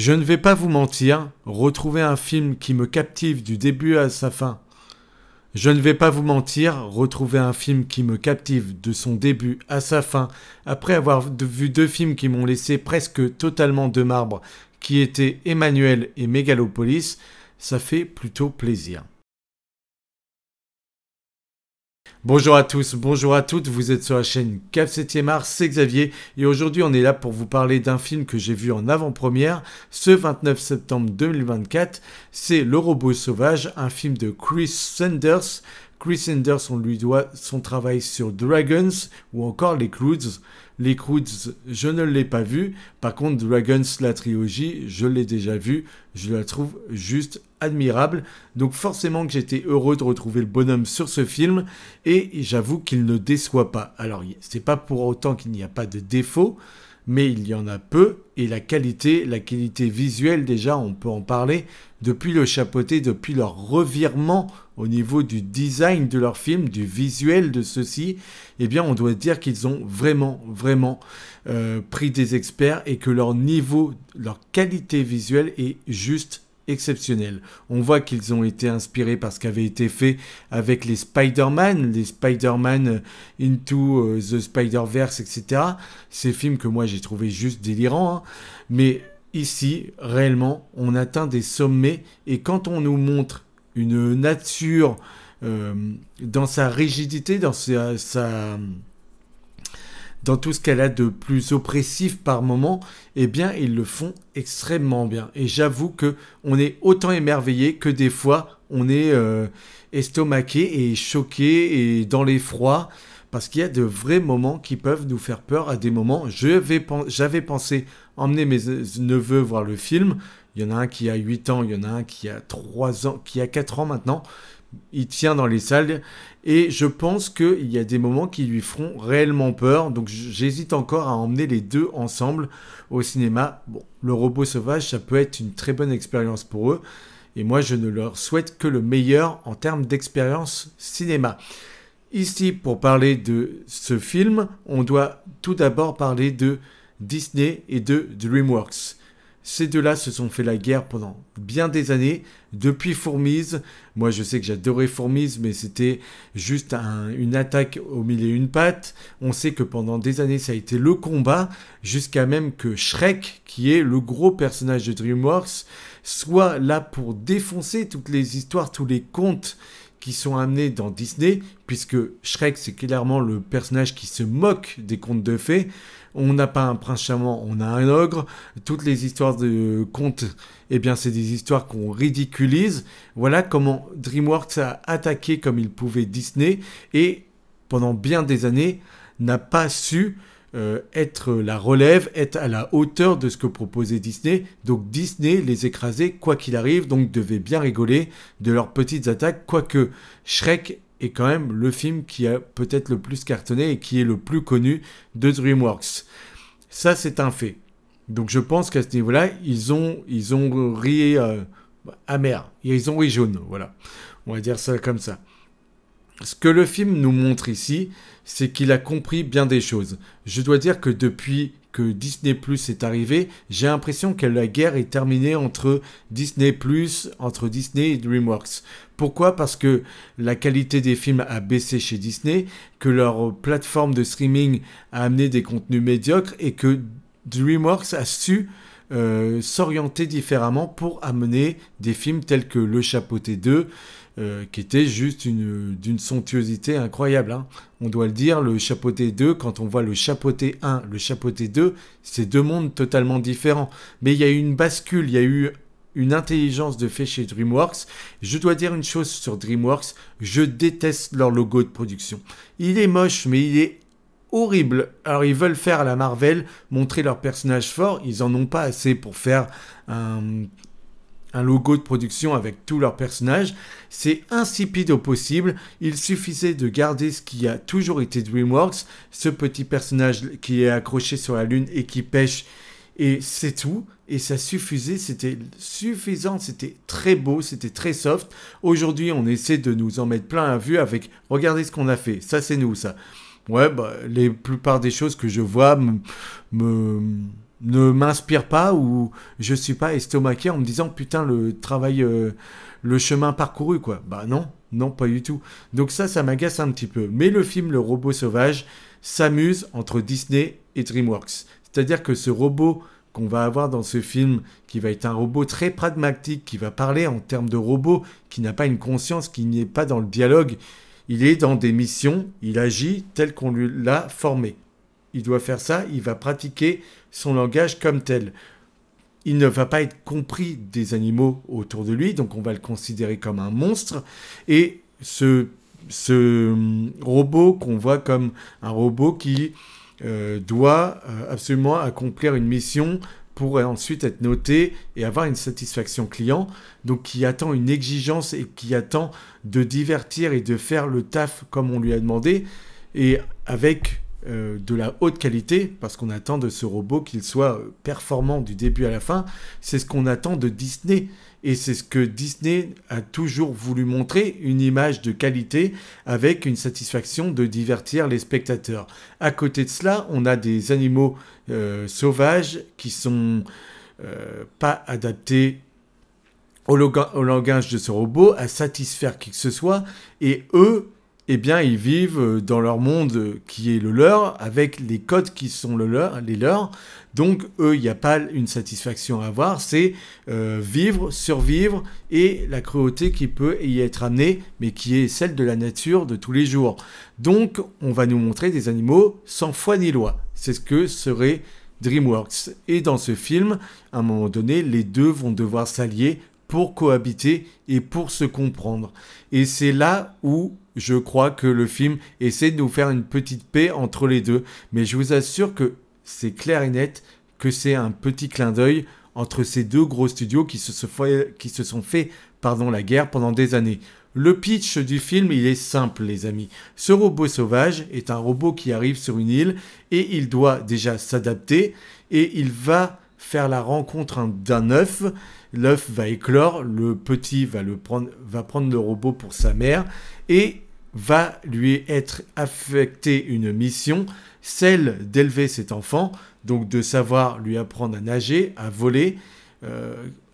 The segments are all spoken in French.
Je ne vais pas vous mentir, retrouver un film qui me captive du début à sa fin. Je ne vais pas vous mentir, retrouver un film qui me captive de son début à sa fin, après avoir vu deux films qui m'ont laissé presque totalement de marbre, qui étaient Emmanuel et Megalopolis, ça fait plutôt plaisir. Bonjour à tous, bonjour à toutes, vous êtes sur la chaîne Cap 7e Art, c'est Xavier et aujourd'hui on est là pour vous parler d'un film que j'ai vu en avant-première ce 29 septembre 2024, c'est Le Robot Sauvage, un film de Chris Sanders. Chris Sanders, on lui doit son travail sur Dragons ou encore Les Croods. Les Croods, je ne l'ai pas vu. Par contre, Dragons, la trilogie, je l'ai déjà vu. Je la trouve juste admirable. Donc forcément que j'étais heureux de retrouver le bonhomme sur ce film. Et j'avoue qu'il ne déçoit pas. Alors, c'est pas pour autant qu'il n'y a pas de défaut, mais il y en a peu. Et la qualité visuelle, déjà, on peut en parler. Depuis le chapeauté, depuis leur revirement au niveau du design de leur film, du visuel de ceux-ci, eh bien, on doit dire qu'ils ont vraiment pris des experts et que leur niveau, leur qualité visuelle est juste exceptionnelle. On voit qu'ils ont été inspirés par ce qui avait été fait avec les Spider-Man Into the Spider-Verse, etc. Ces films que moi j'ai trouvé juste délirants, hein. Mais ici, réellement, on atteint des sommets et quand on nous montre une nature dans sa rigidité, dans tout ce qu'elle a de plus oppressif par moment, eh bien, ils le font extrêmement bien. Et j'avoue que on est autant émerveillé que des fois, on est estomaqué et choqué et dans l'effroi, parce qu'il y a de vrais moments qui peuvent nous faire peur à des moments. J'avais pensé emmener mes neveux voir le film. Il y en a un qui a 8 ans, il y en a un qui a 3 ans, qui a 4 ans maintenant. Il tient dans les salles et je pense qu'il y a des moments qui lui feront réellement peur. Donc j'hésite encore à emmener les deux ensemble au cinéma. Bon, Le Robot Sauvage, ça peut être une très bonne expérience pour eux. Et moi, je ne leur souhaite que le meilleur en termes d'expérience cinéma. Ici, pour parler de ce film, on doit tout d'abord parler de Disney et de DreamWorks. Ces deux-là se sont fait la guerre pendant bien des années, depuis Fourmise. Moi, je sais que j'adorais Fourmise, mais c'était juste une attaque au mille et une pattes. On sait que pendant des années, ça a été le combat, jusqu'à même que Shrek, qui est le gros personnage de DreamWorks, soit là pour défoncer toutes les histoires, tous les contes qui sont amenés dans Disney, puisque Shrek, c'est clairement le personnage qui se moque des contes de fées. On n'a pas un prince charmant, on a un ogre. Toutes les histoires de contes, eh bien, c'est des histoires qu'on ridiculise. Voilà comment DreamWorks a attaqué comme il pouvait Disney et pendant bien des années n'a pas su être la relève, être à la hauteur de ce que proposait Disney. Donc Disney les écrasait quoi qu'il arrive, donc devait bien rigoler de leurs petites attaques, quoique Shrek est quand même le film qui a peut-être le plus cartonné et qui est le plus connu de DreamWorks. Ça, c'est un fait. Donc je pense qu'à ce niveau-là, ils ont ri amer, ils ont ri jaune, voilà. On va dire ça comme ça. Ce que le film nous montre ici, c'est qu'il a compris bien des choses. Je dois dire que depuis que Disney Plus est arrivé, j'ai l'impression que la guerre est terminée entre Disney Plus, entre Disney et DreamWorks. Pourquoi ? Parce que la qualité des films a baissé chez Disney, que leur plateforme de streaming a amené des contenus médiocres et que DreamWorks a su s'orienter différemment pour amener des films tels que Le Chapeauté 2, qui était juste d'une somptuosité incroyable, hein. On doit le dire, Le Chapeauté 2, quand on voit Le Chapeauté 1, Le Chapeauté 2, c'est deux mondes totalement différents. Mais il y a eu une bascule, il y a eu une intelligence de fait chez DreamWorks. Je dois dire une chose sur DreamWorks, je déteste leur logo de production. Il est moche, mais il est horrible. Alors ils veulent faire à la Marvel, montrer leurs personnages forts, ils en ont pas assez pour faire un logo de production avec tous leurs personnages. C'est insipide au possible. Il suffisait de garder ce qui a toujours été DreamWorks, ce petit personnage qui est accroché sur la lune et qui pêche, et c'est tout. Et ça suffisait, c'était suffisant, c'était très beau, c'était très soft. Aujourd'hui, on essaie de nous en mettre plein la vue avec « Regardez ce qu'on a fait, ça c'est nous, ça ». Ouais, bah, les plupart des choses que je vois ne m'inspire pas ou je suis pas estomaqué en me disant putain le travail, le chemin parcouru quoi. Bah non, non pas du tout. Donc ça m'agace un petit peu. Mais le film Le Robot Sauvage s'amuse entre Disney et DreamWorks. C'est-à-dire que ce robot qu'on va avoir dans ce film, qui va être un robot très pragmatique, qui va parler en termes de robot, qui n'a pas une conscience, qui n'est pas dans le dialogue, il est dans des missions, il agit tel qu'on lui l'a formé. Il doit faire ça, il va pratiquer son langage comme tel. Il ne va pas être compris des animaux autour de lui, donc on va le considérer comme un monstre. Et ce robot qu'on voit comme un robot qui doit absolument accomplir une mission pour ensuite être noté et avoir une satisfaction client, donc qui attend une exigence et qui attend de divertir et de faire le taf comme on lui a demandé, et avec de la haute qualité, parce qu'on attend de ce robot qu'il soit performant du début à la fin. C'est ce qu'on attend de Disney. Et c'est ce que Disney a toujours voulu montrer, une image de qualité avec une satisfaction de divertir les spectateurs. À côté de cela, on a des animaux sauvages qui sont pas adaptés au langage de ce robot, à satisfaire qui que ce soit. Et eux, eh bien, ils vivent dans leur monde qui est le leur, avec les codes qui sont les leurs. Donc, eux, il n'y a pas une satisfaction à avoir, c'est vivre, survivre, et la cruauté qui peut y être amenée, mais qui est celle de la nature de tous les jours. Donc, on va nous montrer des animaux sans foi ni loi. C'est ce que serait DreamWorks. Et dans ce film, à un moment donné, les deux vont devoir s'allier pour cohabiter et pour se comprendre. Et c'est là où je crois que le film essaie de nous faire une petite paix entre les deux. Mais je vous assure que c'est clair et net que c'est un petit clin d'œil entre ces deux gros studios qui se sont fait la guerre pendant des années. Le pitch du film, il est simple, les amis. Ce robot sauvage est un robot qui arrive sur une île et il doit déjà s'adapter et il va faire la rencontre d'un œuf. L'œuf va éclore, le petit va prendre le robot pour sa mère et va lui être affectée une mission, celle d'élever cet enfant, donc de savoir lui apprendre à nager, à voler,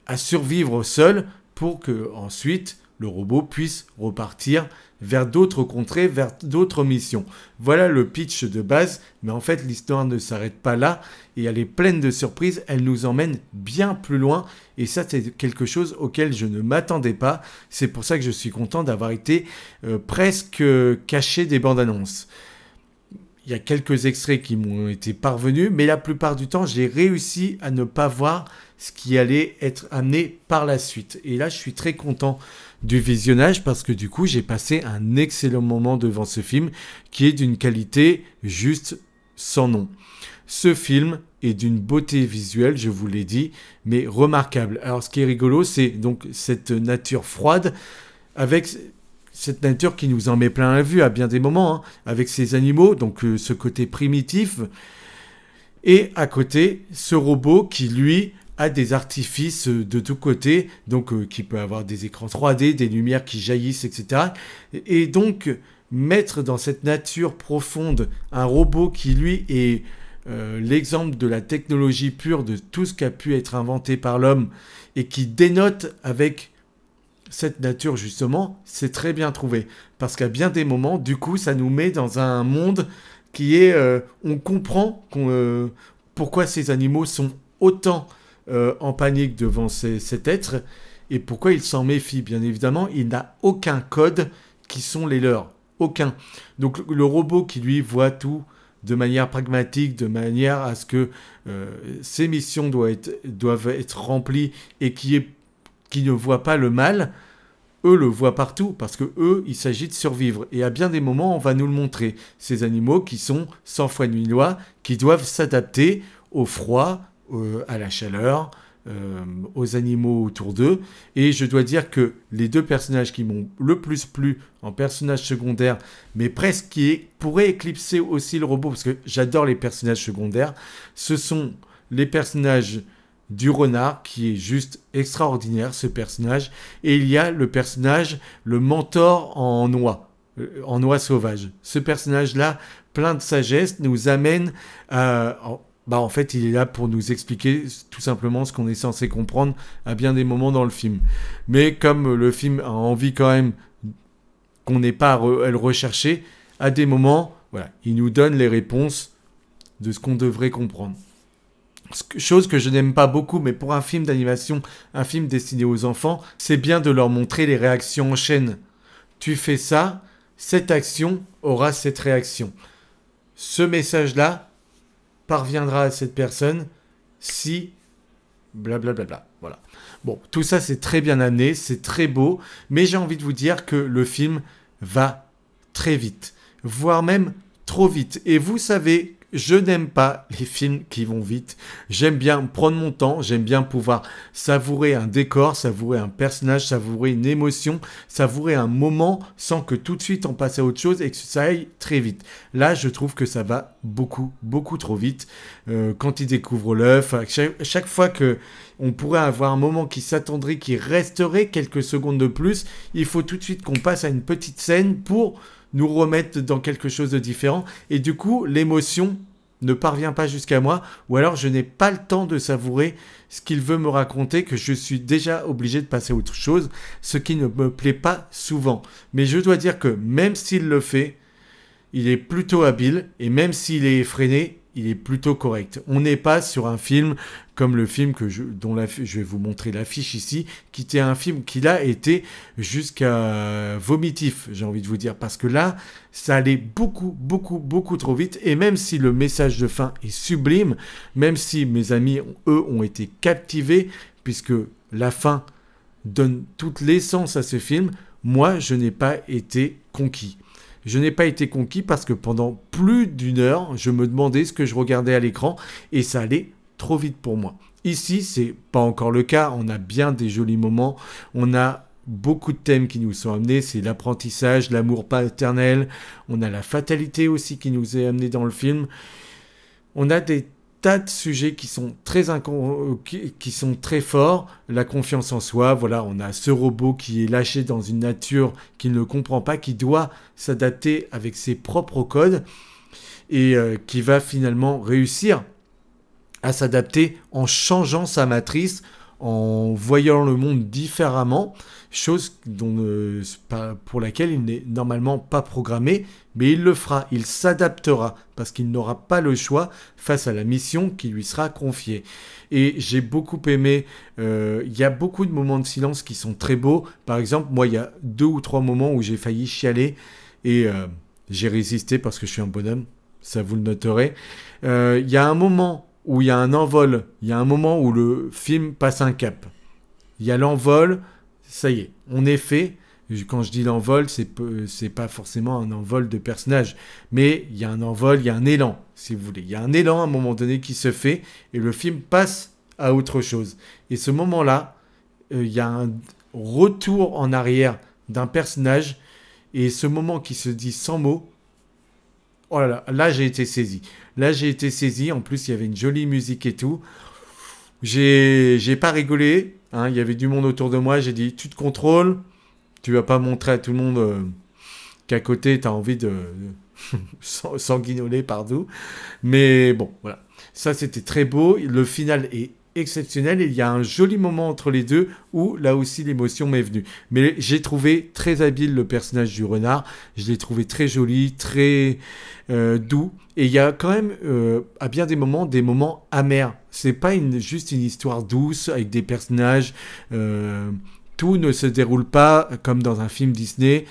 à survivre seul pour que ensuite le robot puisse repartir vers d'autres contrées, vers d'autres missions. Voilà le pitch de base, mais en fait l'histoire ne s'arrête pas là et elle est pleine de surprises, elle nous emmène bien plus loin et ça c'est quelque chose auquel je ne m'attendais pas. C'est pour ça que je suis content d'avoir été presque caché des bandes annonces. Il y a quelques extraits qui m'ont été parvenus, mais la plupart du temps j'ai réussi à ne pas voir ce qui allait être amené par la suite. Et là je suis très content du visionnage parce que du coup j'ai passé un excellent moment devant ce film qui est d'une qualité juste sans nom. Ce film est d'une beauté visuelle, je vous l'ai dit, mais remarquable. Alors ce qui est rigolo, c'est donc cette nature froide avec cette nature qui nous en met plein la vue à bien des moments, hein, avec ces animaux, donc ce côté primitif, et à côté ce robot qui lui a des artifices de tous côtés, donc qui peut avoir des écrans 3D, des lumières qui jaillissent, etc. Et donc mettre dans cette nature profonde un robot qui lui est l'exemple de la technologie pure de tout ce qui a pu être inventé par l'homme et qui dénote avec cette nature justement, c'est très bien trouvé. Parce qu'à bien des moments, du coup, ça nous met dans un monde qui est... on comprend pourquoi ces animaux sont autant en panique devant cet être et pourquoi il s'en méfie. Bien évidemment, il n'a aucun code qui sont les leurs. Aucun. Donc le robot qui lui voit tout de manière pragmatique, de manière à ce que ses missions doivent être remplies et qui ne voit pas le mal, eux le voient partout parce que eux, il s'agit de survivre. Et à bien des moments, on va nous le montrer. Ces animaux qui sont sans foi ni loi, qui doivent s'adapter au froid, à la chaleur, aux animaux autour d'eux. Et je dois dire que les deux personnages qui m'ont le plus plu en personnages secondaires, mais presque qui pourraient éclipser aussi le robot, parce que j'adore les personnages secondaires, ce sont les personnages du renard, qui est juste extraordinaire, ce personnage, et il y a le personnage, le mentor en noix sauvage. Ce personnage-là, plein de sagesse, nous amène à... bah en fait il est là pour nous expliquer tout simplement ce qu'on est censé comprendre à bien des moments dans le film. Mais comme le film a envie quand même qu'on n'ait pas à le rechercher, à des moments, voilà, il nous donne les réponses de ce qu'on devrait comprendre. Chose que je n'aime pas beaucoup, mais pour un film d'animation, un film destiné aux enfants, c'est bien de leur montrer les réactions en chaîne. Tu fais ça, cette action aura cette réaction. Ce message-là parviendra à cette personne si blablabla. Voilà. Bon, tout ça c'est très bien amené, c'est très beau, mais j'ai envie de vous dire que le film va très vite, voire même trop vite. Et vous savez, je n'aime pas les films qui vont vite. J'aime bien prendre mon temps, j'aime bien pouvoir savourer un décor, savourer un personnage, savourer une émotion, savourer un moment sans que tout de suite on passe à autre chose et que ça aille très vite. Là, je trouve que ça va beaucoup, beaucoup trop vite. Quand il découvre l'œuf, chaque fois que on pourrait avoir un moment qui s'attendrait, qui resterait quelques secondes de plus, il faut tout de suite qu'on passe à une petite scène pour nous remettre dans quelque chose de différent. Et du coup, l'émotion ne parvient pas jusqu'à moi, ou alors je n'ai pas le temps de savourer ce qu'il veut me raconter, que je suis déjà obligé de passer à autre chose, ce qui ne me plaît pas souvent. Mais je dois dire que même s'il le fait, il est plutôt habile, et même s'il est effréné, il est plutôt correct. On n'est pas sur un film comme le film dont je vais vous montrer l'affiche ici, qui était un film qui là était jusqu'à vomitif, j'ai envie de vous dire, parce que là, ça allait beaucoup, beaucoup, beaucoup trop vite, et même si le message de fin est sublime, même si mes amis, eux, ont été captivés, puisque la fin donne toute l'essence à ce film, moi, je n'ai pas été conquis. Je n'ai pas été conquis parce que pendant plus d'une heure, je me demandais ce que je regardais à l'écran et ça allait trop vite pour moi. Ici, c'est pas encore le cas. On a bien des jolis moments. On a beaucoup de thèmes qui nous sont amenés. C'est l'apprentissage, l'amour paternel. On a la fatalité aussi qui nous est amenée dans le film. On a des tas de sujets qui sont qui sont très forts. La confiance en soi, voilà, on a ce robot qui est lâché dans une nature qu'il ne comprend pas, qui doit s'adapter avec ses propres codes et qui va finalement réussir à s'adapter en changeant sa matrice, en voyant le monde différemment, chose pour laquelle il n'est normalement pas programmé, mais il le fera, il s'adaptera, parce qu'il n'aura pas le choix face à la mission qui lui sera confiée. Et j'ai beaucoup aimé, il y a beaucoup de moments de silence qui sont très beaux. Par exemple, moi, il y a 2 ou 3 moments où j'ai failli chialer, et j'ai résisté parce que je suis un bonhomme, ça vous le noterez. Il y a un moment où il y a un envol, il y a un moment où le film passe un cap. Il y a l'envol, ça y est, on est fait. Quand je dis l'envol, c'est pas forcément un envol de personnage, mais il y a un envol, il y a un élan, si vous voulez. Il y a un élan à un moment donné qui se fait et le film passe à autre chose. Et ce moment-là, il y a un retour en arrière d'un personnage et ce moment qui se dit sans mots, oh là là, là j'ai été saisi. Là j'ai été saisi, en plus il y avait une jolie musique et tout. J'ai pas rigolé, hein, il y avait du monde autour de moi, j'ai dit tu te contrôles, tu vas pas montrer à tout le monde qu'à côté tu as envie de sanguinoler partout. Mais bon, voilà. Ça c'était très beau, le final est exceptionnel et il y a un joli moment entre les deux où là aussi l'émotion m'est venue. Mais j'ai trouvé très habile le personnage du renard, je l'ai trouvé très joli, très doux et il y a quand même à bien des moments amers. C'est pas juste une histoire douce avec des personnages, tout ne se déroule pas comme dans un film Disney.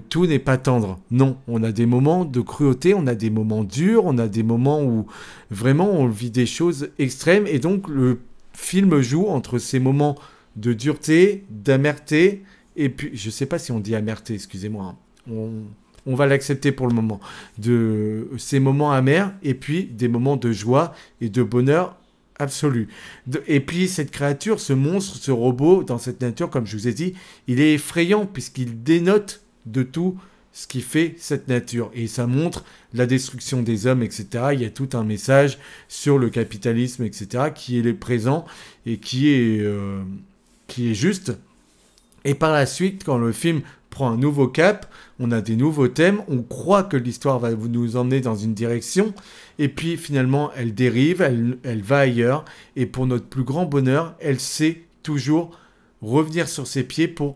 Tout n'est pas tendre. Non, on a des moments de cruauté, on a des moments durs, on a des moments où vraiment on vit des choses extrêmes. Et donc le film joue entre ces moments de dureté, d'amerté, et puis, je ne sais pas si on dit amerté, excusez-moi, on va l'accepter pour le moment, de ces moments amers, et puis des moments de joie et de bonheur absolu. Et puis cette créature, ce monstre, ce robot, dans cette nature, comme je vous ai dit, il est effrayant puisqu'il dénote de tout ce qui fait cette nature. Et ça montre la destruction des hommes, etc. Il y a tout un message sur le capitalisme, etc., qui est présent et qui est juste. Et par la suite, quand le film prend un nouveau cap, on a des nouveaux thèmes, on croit que l'histoire va nous emmener dans une direction, et puis finalement elle dérive, elle va ailleurs, et pour notre plus grand bonheur, elle sait toujours revenir sur ses pieds pour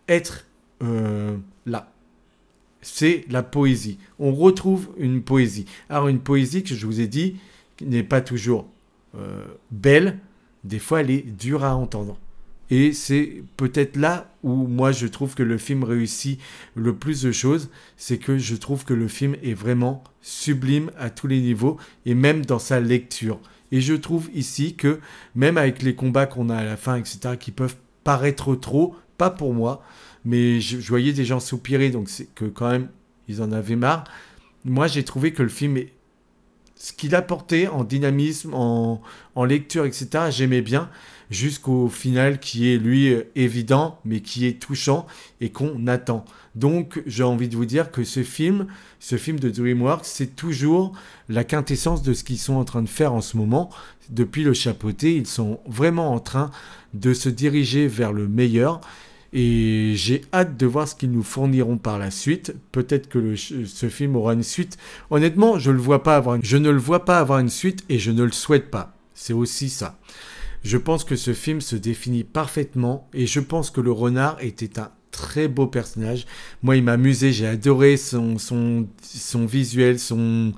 être là. C'est la poésie. On retrouve une poésie. Alors une poésie que je vous ai dit n'est pas toujours belle, des fois elle est dure à entendre. Et c'est peut-être là où moi je trouve que le film réussit le plus de choses, c'est que je trouve que le film est vraiment sublime à tous les niveaux et même dans sa lecture. Et je trouve ici que même avec les combats qu'on a à la fin, etc., qui peuvent paraître trop, pas pour moi, mais je voyais des gens soupirer, donc c'est que quand même ils en avaient marre. Moi j'ai trouvé que le film est ce qu'il apportait en dynamisme, en lecture, etc., j'aimais bien, jusqu'au final qui est, lui, évident, mais qui est touchant et qu'on attend. Donc, j'ai envie de vous dire que ce film de DreamWorks, c'est toujours la quintessence de ce qu'ils sont en train de faire en ce moment. Depuis le chapeauté, ils sont vraiment en train de se diriger vers le meilleur. Et j'ai hâte de voir ce qu'ils nous fourniront par la suite. Peut-être que ce film aura une suite. Honnêtement, je ne le vois pas avoir une suite et je ne le souhaite pas. C'est aussi ça. Je pense que ce film se définit parfaitement et je pense que le renard était un très beau personnage. Moi, il m'a amusé, j'ai adoré son visuel, son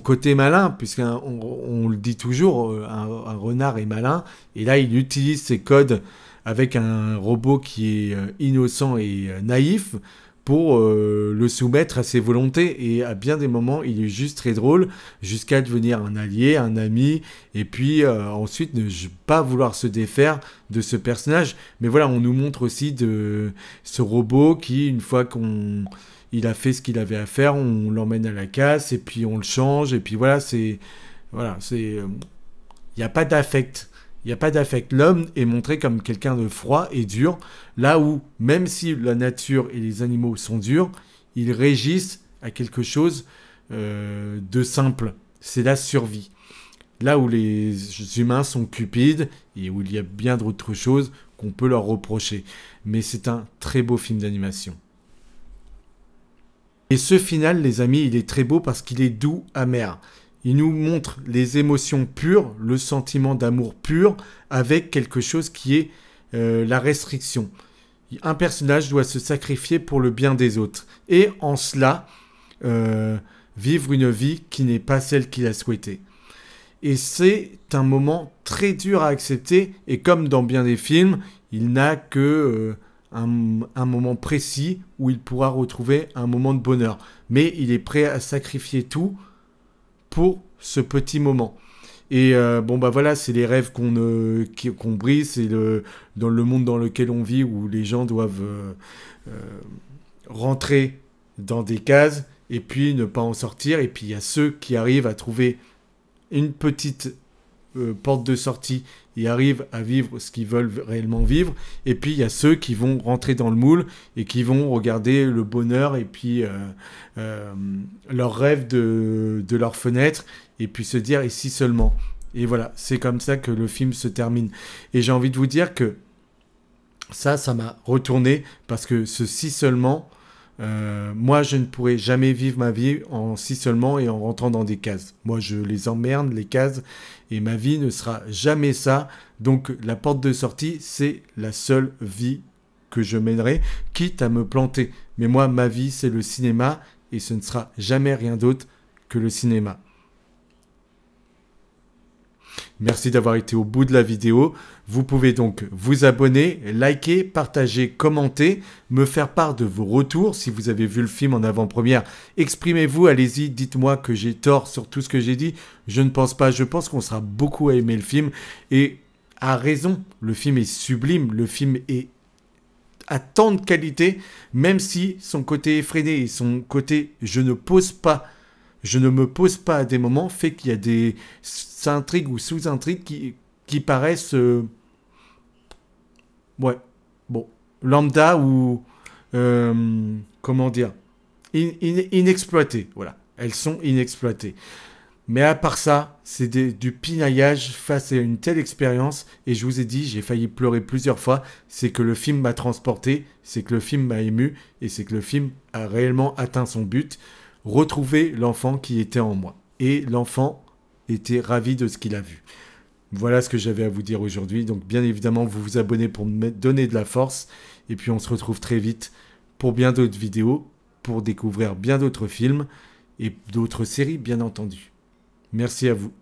côté malin, puisqu'on le dit toujours, un renard est malin. Et là, il utilise ses codes avec un robot qui est innocent et naïf pour le soumettre à ses volontés. Et à bien des moments, il est juste très drôle, jusqu'à devenir un allié, un ami, et puis ensuite ne pas vouloir se défaire de ce personnage. Mais voilà, on nous montre aussi de ce robot qui, une fois il a fait ce qu'il avait à faire, on l'emmène à la casse, et puis on le change, et puis voilà, il n'y a pas d'affect. Il n'y a pas d'affect. L'homme est montré comme quelqu'un de froid et dur, là où, même si la nature et les animaux sont durs, ils régissent à quelque chose de simple. C'est la survie. Là où les humains sont cupides et où il y a bien d'autres choses qu'on peut leur reprocher. Mais c'est un très beau film d'animation. Et ce final, les amis, il est très beau parce qu'il est doux, amer. Il nous montre les émotions pures, le sentiment d'amour pur, avec quelque chose qui est la restriction. Un personnage doit se sacrifier pour le bien des autres. Et en cela, vivre une vie qui n'est pas celle qu'il a souhaitée. Et c'est un moment très dur à accepter. Et comme dans bien des films, il n'a que un moment précis où il pourra retrouver un moment de bonheur. Mais il est prêt à sacrifier tout pour ce petit moment. Et voilà, c'est les rêves qu'on brise, c'est dans le monde dans lequel on vit où les gens doivent rentrer dans des cases et puis ne pas en sortir. Et puis il y a ceux qui arrivent à trouver une petite porte de sortie et arrivent à vivre ce qu'ils veulent réellement vivre. Et puis il y a ceux qui vont rentrer dans le moule et qui vont regarder le bonheur et puis leurs rêves de leur fenêtre et puis se dire ici seulement. Et voilà, c'est comme ça que le film se termine. Et j'ai envie de vous dire que ça m'a retourné parce que ce si seulement, moi je ne pourrais jamais vivre ma vie en si seulement et en rentrant dans des cases. Moi je les emmerde, les cases, et ma vie ne sera jamais ça. Donc la porte de sortie, c'est la seule vie que je mènerai, quitte à me planter. Mais moi, ma vie, c'est le cinéma et ce ne sera jamais rien d'autre que le cinéma. Merci d'avoir été au bout de la vidéo. Vous pouvez donc vous abonner, liker, partager, commenter, me faire part de vos retours. Si vous avez vu le film en avant-première, exprimez-vous, allez-y, dites-moi que j'ai tort sur tout ce que j'ai dit. Je ne pense pas, je pense qu'on sera beaucoup à aimer le film. Et à raison, le film est sublime, le film est à tant de qualité, même si son côté effréné et son côté je ne me pose pas à des moments, fait qu'il y a des intrigues ou sous-intrigues qui paraissent lambda ou comment dire inexploitées. Voilà, elles sont inexploitées. Mais à part ça, c'est du pinaillage face à une telle expérience. Et je vous ai dit, j'ai failli pleurer plusieurs fois. C'est que le film m'a transporté, c'est que le film m'a ému, et c'est que le film a réellement atteint son but. Retrouver l'enfant qui était en moi. Et l'enfant était ravi de ce qu'il a vu. Voilà ce que j'avais à vous dire aujourd'hui. Donc bien évidemment, vous vous abonnez pour me donner de la force. Et puis on se retrouve très vite pour bien d'autres vidéos, pour découvrir bien d'autres films et d'autres séries, bien entendu. Merci à vous.